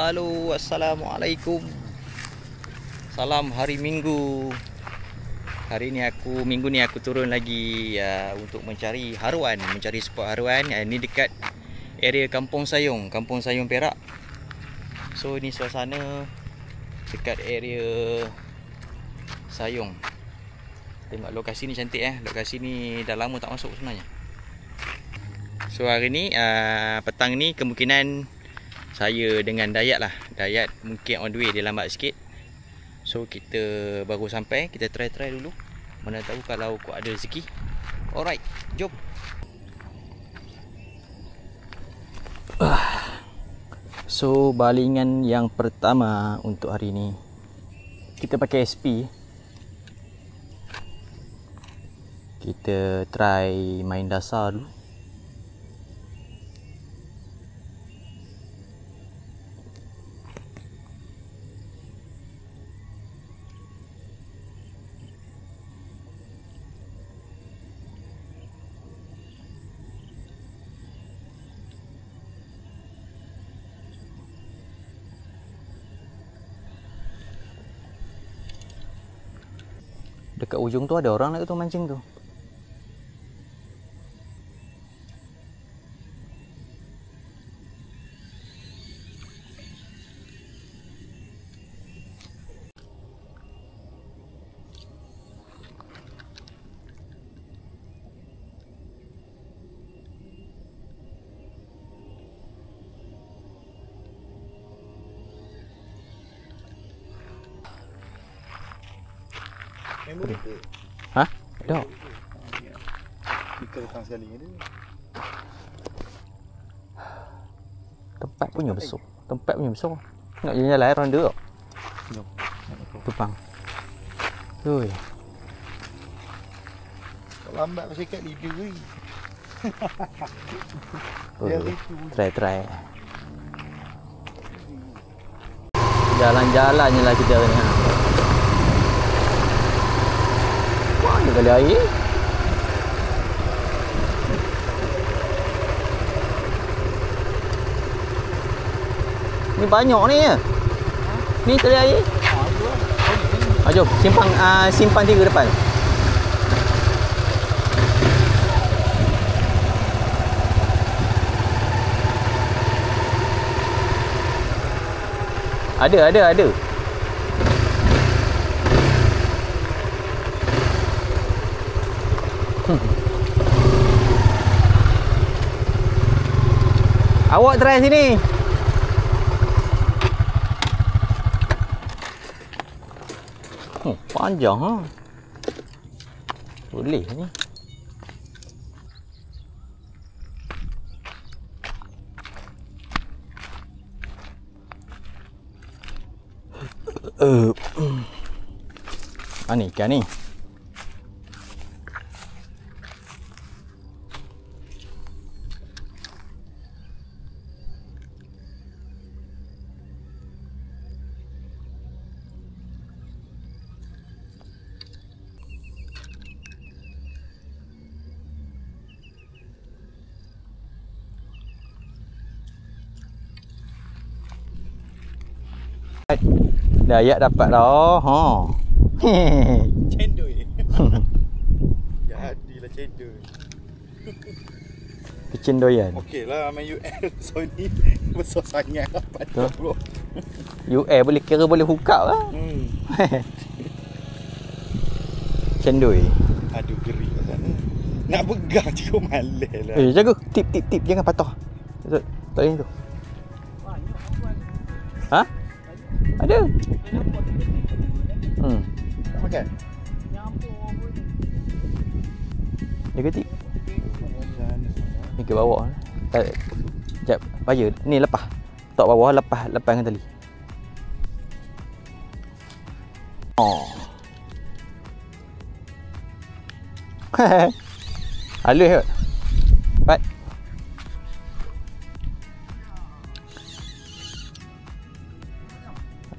Halo, assalamualaikum. Salam hari Minggu. Hari ni minggu ni aku turun lagi untuk mencari haruan, mencari spot haruan. Ni dekat area Kampung Sayong Perak. So ni suasana dekat area Sayong. Tengok lokasi ni cantik Lokasi ni dah lama tak masuk sebenarnya. So hari ni petang ni kemungkinan saya dengan Dayat lah. Dayat mungkin on the way, dia lambat sikit. So kita baru sampai, kita try dulu. Mana tahu kalau aku ada rezeki. Alright, jom. So balingan yang pertama untuk hari ni, kita pakai SP. Kita try main dasar dulu. Dekat ujung tu ada orang nak tu mancing tu. Hah? Ada. Ikan datang sekali ni. Tempat punya besar. Nak jalan ronda tak? Jom. Tupang. Oi. Lambat pasal kat leader ni. Try. Jalan-jalan je lah kita ni. Mana kali air? Ni banyak ni ya. Ni kali air. Jom simpan 3 depan. Ada. Awak try sini. Panjang ha. Boleh ni. Ni ikan ni. Dayat dapat dah. Cendoi. Jadilah cendoi. Kecendoyan. Okeylah main UL Sony besar sangat patut bro. UL boleh kira boleh hook up lah. Cendoi. Aduh geri kat sana. Nak pegang cukup malas lah. Jaga. Tip jangan patah. Tak boleh tu. Ha? Ada. Tak makan? Dia ketik. Ni ke bawah. Sekejap. Payah. Ni lepas. Tok bawah lepas dengan tali. Halus kot. Pat.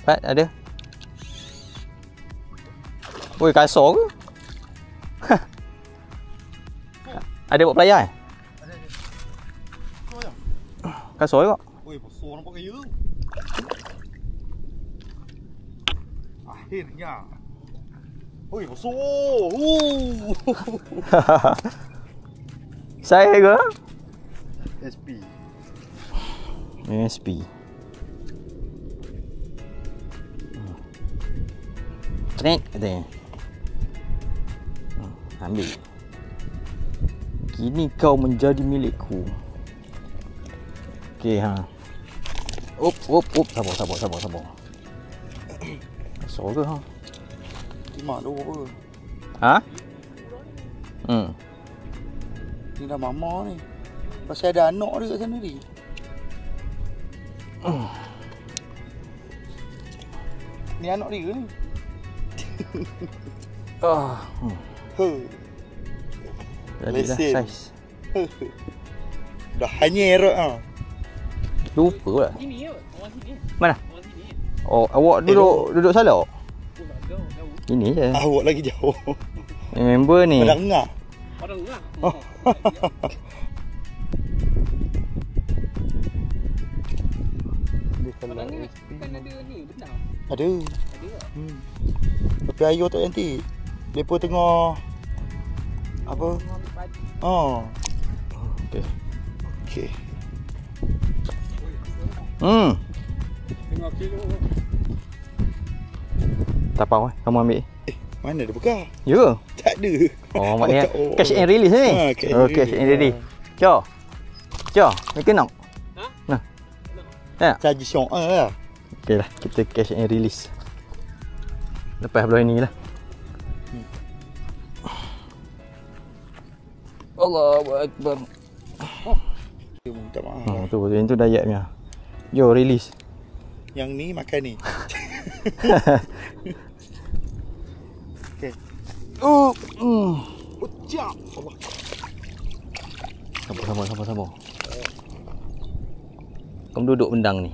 Pat ada. Oi, kasar ke? Ada buat pelayar Ada. Kasar juga. Oi, besar nampak kayu tu. Akhirnya. Oi, besar. Saya ke? SP. SP. Trek katanya. Ambil. Kini kau menjadi milikku. Okey ha. Up. Sabar. Besar ke ha? Mak tu apa? Ha? Ni dah mama ni. Pasal ada anak dia kat sana ni. Ni anak dia ni. Jadi dah Lesen. saiz. Dah hanyir ah. Lupa pula. Sini ya, orang sini. Mana? Orang sini. Oh, awak duduk salah? Ini je. Awak lagi jauh. Ni member ni. Padang ngah. Orang ngah. Dia kalau Padang ni SP kan ada ni, benar. ada. Ada tak? Tapi air tak cantik. Depa tengah apa? Ambil padi. Okey. Okey. Tengok kilo. Tak apa, kamu ambil. Mana ada bekal? Ya ke? Tak ada. Oh, maknanya Oh. cash and release ni. Ha, cash and Oh, cash and release. release. Cok, ni kena. Ha? Nah. Ya. Caji syok lah. Okey lah, kita cash and release. Lepas belah ni lah. Allahu Akbar. Dia minta maaf. Tu yang tu dayat punya. Yo release. Yang ni makan ni. Okey. Ucap. Allah. Sabar. Kamu duduk bendang ni.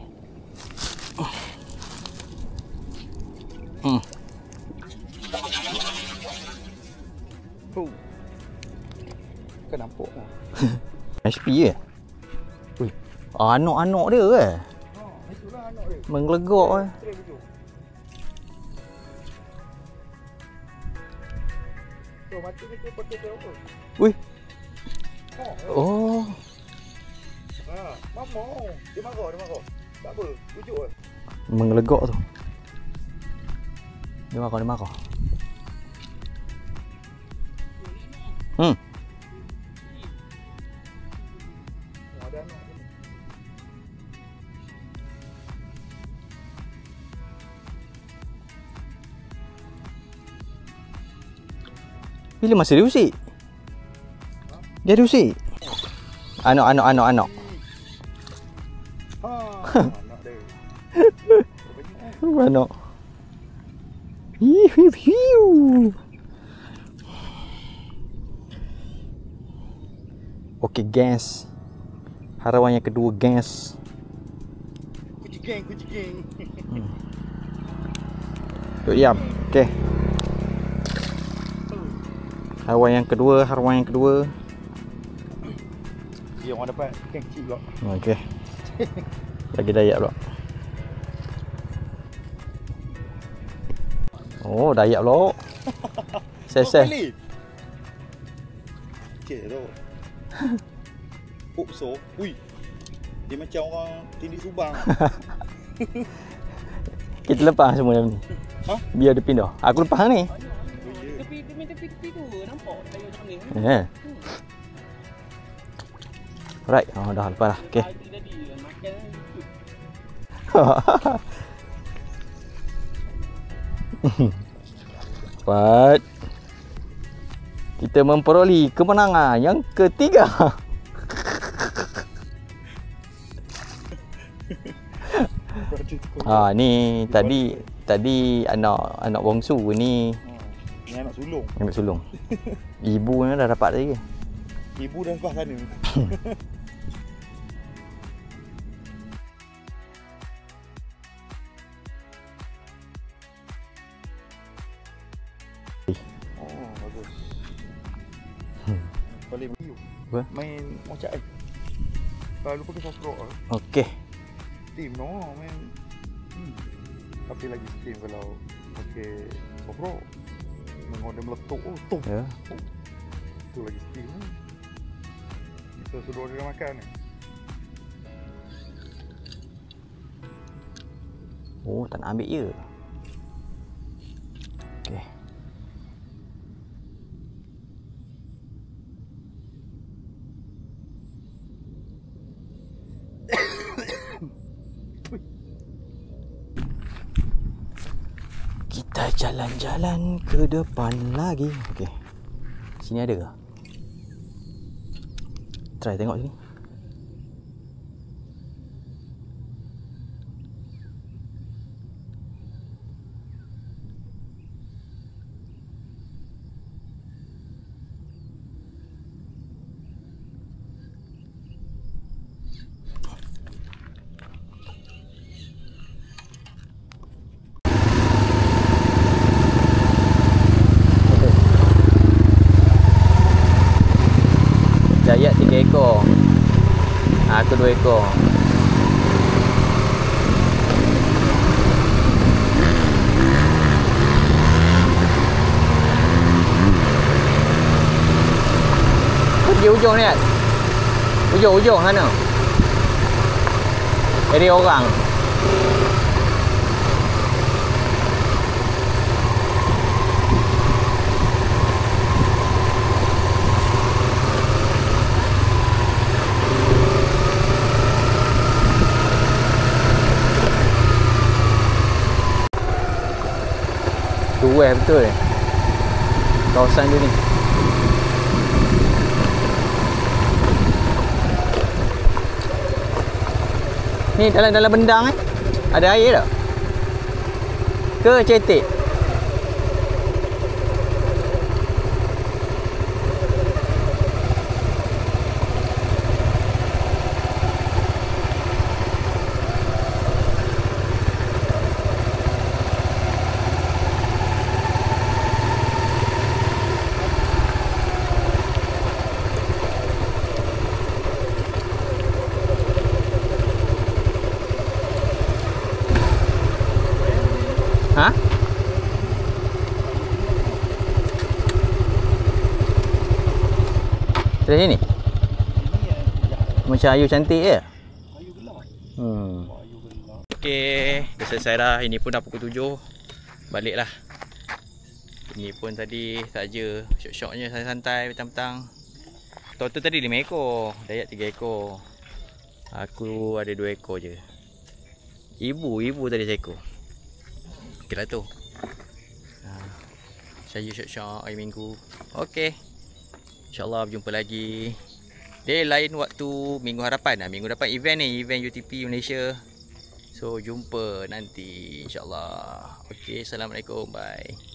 Kan nampak lah. HP je. Ui, anak-anak dia ke? Itulah anak dia. Menggelegak ke? Try bujuk. So, mata dia pakai apa? Ui. Oh. Mama. Dia marah. Tak apa, bujuk ke? Menggelegak tu. Dia marah. Ada anak dia. Bila masa dia usik? Dia ada usik? Anak. Anak dia. Anak. Hiu. Okey, gas. Harawan yang kedua, gas. Kucing geng. Duk yam. Okey. Harawan yang kedua. Dia orang dapat geng kecil pula. Okey. Lagi dayak pula. Oh, dayak pula. Ses. Okey tu. So. Ui. Dia macam orang tindih Subang. Kita lepas semua ni. Ha? Biar dia pindah. Aku lepas ni. Tepi tu nampak kayu macam ni. Right. Dah lepas dah. Okey. Jadi makan Cepat. Kita memperoleh kemenangan yang ketiga. Ni tadi anak bongsu ni. Ni anak sulung. Ambil sulung. Ibu ni dah dapat lagi. Ibu dah lepas sana. Oh, bagus. Boleh Apa? main mocak Kalau lupa ke soft-rock Okey. Steam no main. Tapi lagi steam kalau pakai sobrok. Memang dia meletup. Oh, tuh. Ya. Oh. Tu lagi skill ni. Kita suruh dia makan ni. Oh, tak nak ambil je. Okey. Kita jalan-jalan ke depan lagi. Okey. Sini ada ke? Try tengok sini. Jayat 3 ekor. Aku 2 ekor. Pergi ujung ni kan? Ujung sana. Jadi orang. Luas betul kawasan dia ni. Ni dalam bendang ada air tak? Ke cetek? Ha? Dari sini? Macam ayu cantik je? Ayu gelap. Ayu gelap. Okey, dah selesai dah. Ini pun dah pukul 7. Baliklah. Ini pun tadi saja syok-syoknya santai-santai petang-petang. Total tadi 5 ekor, Dayak 3 ekor. Aku ada 2 ekor je. Ibu tadi seekor. Okeylah tu. Saya syok-syok hari Minggu. Okey. InsyaAllah berjumpa lagi. Dia lain waktu minggu harapan. Minggu depan event ni, event UTP Malaysia. So jumpa nanti insyaAllah. Okey, Assalamualaikum, bye.